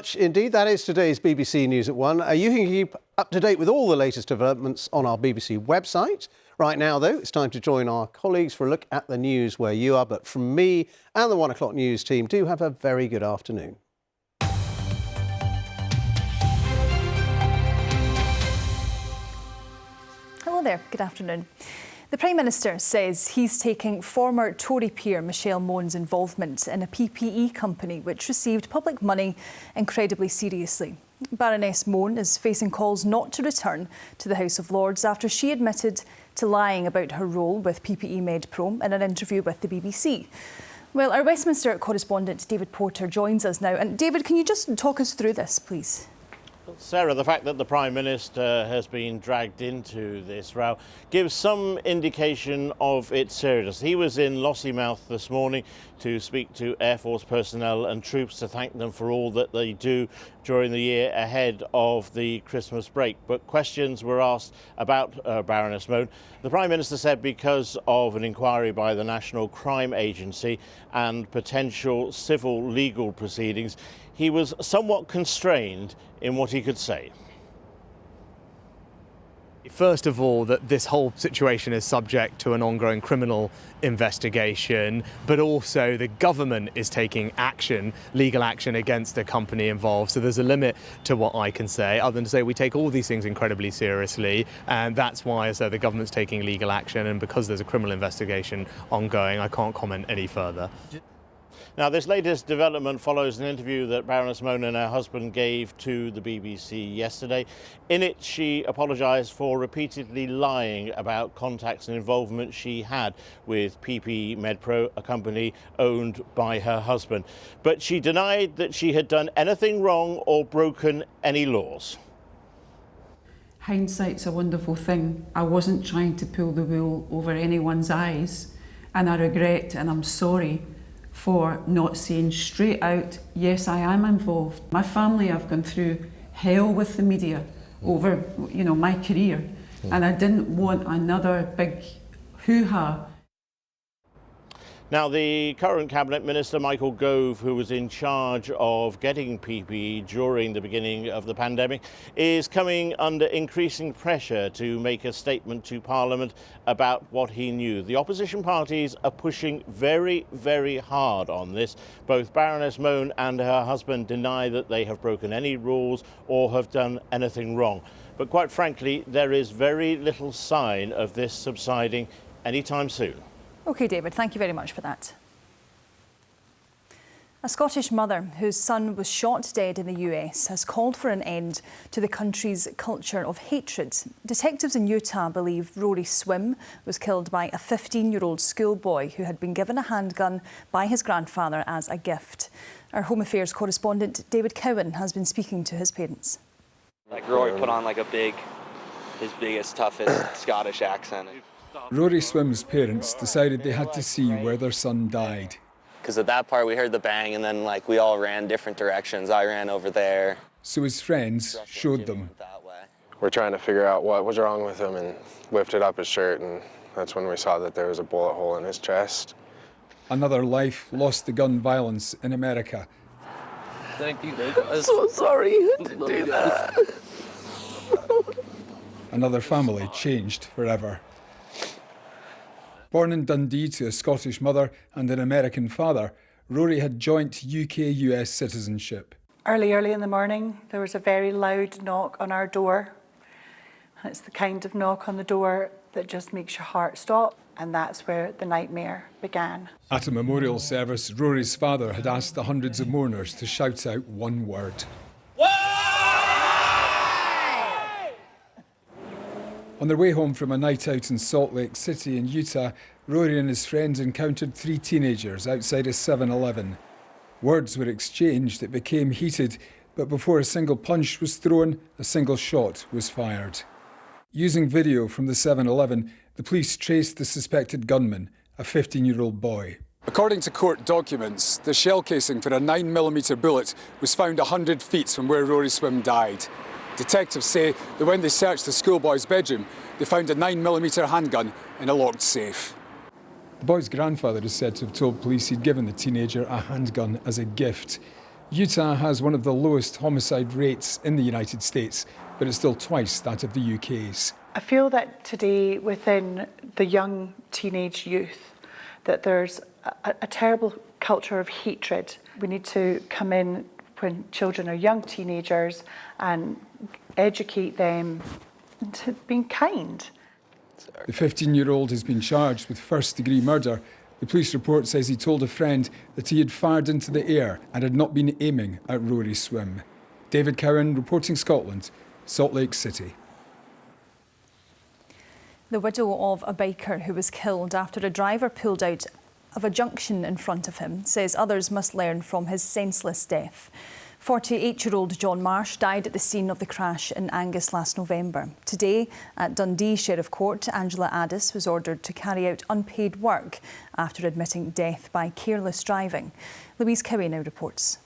Indeed, that is today's BBC News at 1. You can keep up to date with all the latest developments on our BBC website. Right now, though, it's time to join our colleagues for a look at the news where you are. But from me and the 1 o'clock news team, do have a very good afternoon. Hello there, good afternoon. The Prime Minister says he's taking former Tory peer Michelle Mone's involvement in a PPE company which received public money incredibly seriously. Baroness Mone is facing calls not to return to the House of Lords after she admitted to lying about her role with PPE MedPro in an interview with the BBC. Well, our Westminster correspondent David Porter joins us now. And David, can you just talk us through this, please? Sarah, the fact that the Prime Minister has been dragged into this row gives some indication of its seriousness. He was in Lossiemouth this morning to speak to Air Force personnel and troops to thank them for all that they do during the year ahead of the Christmas break. But questions were asked about Baroness Mone. The Prime Minister said because of an inquiry by the National Crime Agency and potential civil legal proceedings, he was somewhat constrained in what he could say. First of all, that this whole situation is subject to an ongoing criminal investigation, but also the government is taking action, legal action against the company involved. So there's a limit to what I can say, other than to say we take all these things incredibly seriously, and that's why the government's taking legal action, and because there's a criminal investigation ongoing, I can't comment any further. Now, this latest development follows an interview that Baroness Mone and her husband gave to the BBC yesterday. In it, she apologised for repeatedly lying about contacts and involvement she had with PPE MedPro, a company owned by her husband. But she denied that she had done anything wrong or broken any laws. Hindsight's a wonderful thing. I wasn't trying to pull the wool over anyone's eyes, and I regret and I'm sorry for not saying straight out, yes, I am involved. My family have gone through hell with the media over, my career, and I didn't want another big hoo-ha. Now, the current Cabinet Minister, Michael Gove, who was in charge of getting PPE during the beginning of the pandemic, is coming under increasing pressure to make a statement to Parliament about what he knew. The opposition parties are pushing very, very hard on this. Both Baroness Mone and her husband deny that they have broken any rules or have done anything wrong. But quite frankly, there is very little sign of this subsiding anytime soon. OK, David, thank you very much for that. A Scottish mother whose son was shot dead in the US has called for an end to the country's culture of hatred. Detectives in Utah believe Rory Swim was killed by a 15-year-old schoolboy who had been given a handgun by his grandfather as a gift. Our Home Affairs correspondent David Cowan has been speaking to his parents. Rory put on his biggest, toughest Scottish accent. Rory Swim's parents decided they had to see where their son died. Because at that part we heard the bang and then we all ran different directions. I ran over there. So his friends showed them. We're trying to figure out what was wrong with him and lifted up his shirt, and that's when we saw that there was a bullet hole in his chest. Another life lost to gun violence in America. Thank you. I'm so sorry you had to do that. Another family changed forever. Born in Dundee to a Scottish mother and an American father, Rory had joint UK-US citizenship. Early in the morning, there was a very loud knock on our door. It's the kind of knock on the door that just makes your heart stop, and that's where the nightmare began. At a memorial service, Rory's father had asked the hundreds of mourners to shout out one word. On their way home from a night out in Salt Lake City in Utah, Rory and his friends encountered 3 teenagers outside a 7-Eleven. Words were exchanged, it became heated, but before a single punch was thrown, a single shot was fired. Using video from the 7-Eleven, the police traced the suspected gunman, a 15-year-old boy. According to court documents, the shell casing for a 9mm bullet was found 100 feet from where Rory Swim died. Detectives say that when they searched the schoolboy's bedroom, they found a 9mm handgun in a locked safe. The boy's grandfather is said to have told police he'd given the teenager a handgun as a gift. Utah has one of the lowest homicide rates in the United States, but it's still twice that of the UK's. I feel that today within the young teenage youth that there's a terrible culture of hatred. We need to come in when children are young teenagers and educate them into being kind. The 15-year-old has been charged with first-degree murder. The police report says he told a friend that he had fired into the air and had not been aiming at Rory Swim. David Cowan, reporting Scotland, Salt Lake City. The widow of a biker who was killed after a driver pulled out of a junction in front of him says others must learn from his senseless death. 48-year-old John Marsh died at the scene of the crash in Angus last November. Today, at Dundee Sheriff Court, Angela Addis was ordered to carry out unpaid work after admitting death by careless driving. Louise Cowie now reports.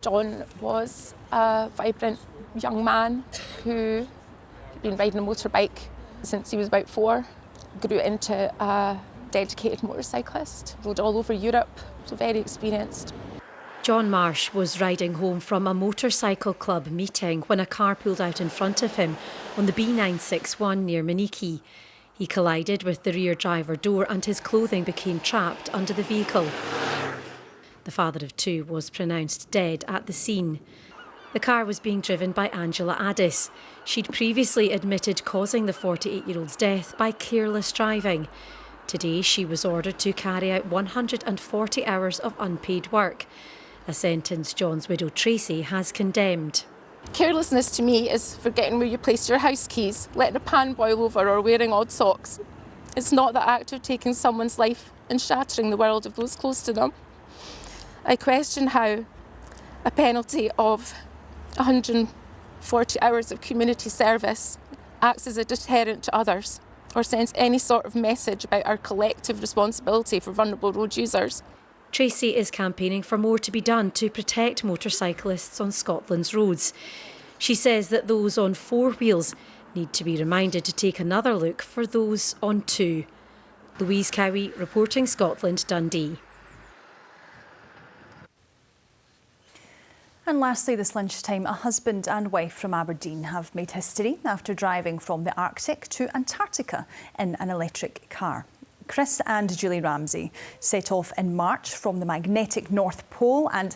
John was a vibrant young man who had been riding a motorbike since he was about 4, grew into a dedicated motorcyclist, rode all over Europe, so very experienced. John Marsh was riding home from a motorcycle club meeting when a car pulled out in front of him on the B961 near Maniki. He collided with the rear driver door and his clothing became trapped under the vehicle. The father of 2 was pronounced dead at the scene. The car was being driven by Angela Addis. She'd previously admitted causing the 48-year-old's death by careless driving. Today, she was ordered to carry out 140 hours of unpaid work, a sentence John's widow Tracy has condemned. Carelessness to me is forgetting where you placed your house keys, letting a pan boil over or wearing odd socks. It's not the act of taking someone's life and shattering the world of those close to them. I question how a penalty of 140 hours of community service acts as a deterrent to others or sends any sort of message about our collective responsibility for vulnerable road users. Tracy is campaigning for more to be done to protect motorcyclists on Scotland's roads. She says that those on 4 wheels need to be reminded to take another look for those on 2. Louise Cowie, reporting Scotland, Dundee. And lastly, this lunchtime, a husband and wife from Aberdeen have made history after driving from the Arctic to Antarctica in an electric car. Chris and Julie Ramsey set off in March from the magnetic North Pole, and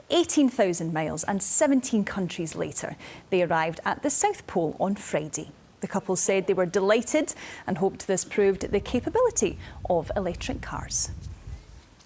18,000 miles and 17 countries later, they arrived at the South Pole on Friday. The couple said they were delighted and hoped this proved the capability of electric cars.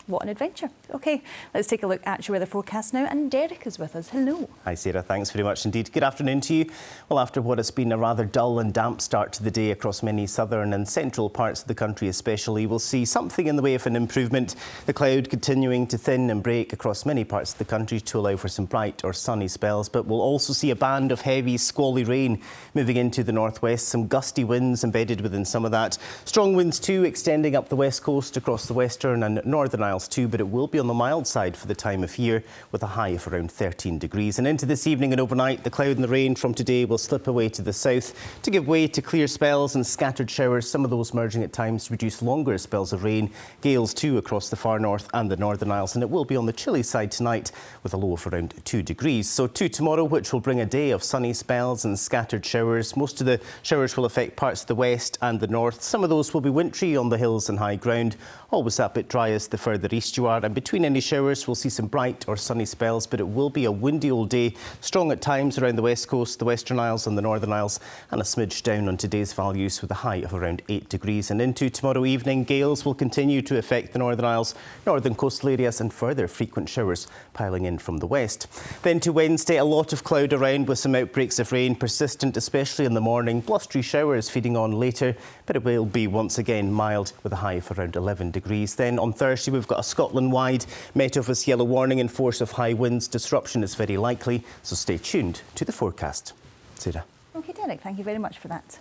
What an adventure. OK, let's take a look at your weather forecast now, and Derek is with us. Hello. Hi Sarah, thanks very much indeed. Good afternoon to you. Well, after what has been a rather dull and damp start to the day across many southern and central parts of the country especially, we'll see something in the way of an improvement. The cloud continuing to thin and break across many parts of the country to allow for some bright or sunny spells, but we'll also see a band of heavy squally rain moving into the northwest, some gusty winds embedded within some of that. Strong winds too extending up the west coast across the western and northern Isles too, but it will be on the mild side for the time of year with a high of around 13 degrees. And into this evening and overnight, the cloud and the rain from today will slip away to the south to give way to clear spells and scattered showers, some of those merging at times to produce longer spells of rain. Gales too across the far north and the northern Isles, and it will be on the chilly side tonight with a low of around 2 degrees. So to tomorrow, which will bring a day of sunny spells and scattered showers. Most of the showers will affect parts of the west and the north. Some of those will be wintry on the hills and high ground. Always that bit dry as the further east you are, and between any showers we'll see some bright or sunny spells, but it will be a windy old day, strong at times around the west coast, the western Isles and the northern Isles, and a smidge down on today's values with a high of around 8 degrees. And into tomorrow evening, gales will continue to affect the northern Isles, northern coastal areas, and further frequent showers piling in from the west. Then to Wednesday, a lot of cloud around with some outbreaks of rain persistent, especially in the morning. Blustery showers feeding on later, but it will be once again mild with a high of around 11 degrees. Then on Thursday, we've got a Scotland-wide Met Office yellow warning in force of high winds. Disruption is very likely, so stay tuned to the forecast. Sarah. OK, Derek, thank you very much for that.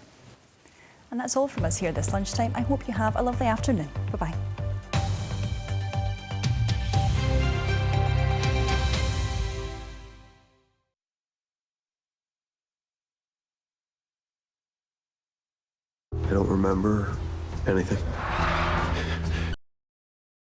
And that's all from us here this lunchtime. I hope you have a lovely afternoon. Bye-bye. I don't remember anything.